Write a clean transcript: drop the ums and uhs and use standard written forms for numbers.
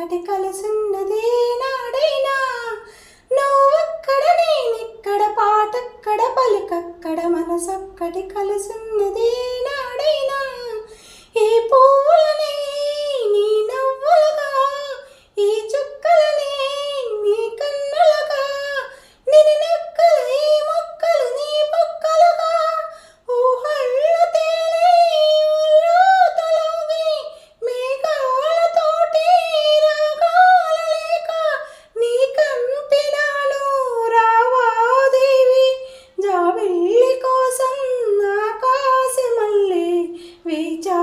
మనసొక్కటి కలిసున్నదే నాడైనా నువ్వక్కడ నేనిక్కడ పాటక్కడ పలికక్కడ మనసొక్కటి కలిసున్నదే నాడైనా ఈ పూలనే నీ నవ్వులుగా ఈ చుక్కలనే నీ కన్నులుగా నిని నెక్కలు ఈ మొక్కలు నీ పొక్కలుగా ఊహల్లో తేలే ఉర్రూతలోగి మేఘాలతోటి రాగాల లేక నీ కంపినాను రావాదేవి జాబిల్లి కోసం ఆకాశమల్లె వేచా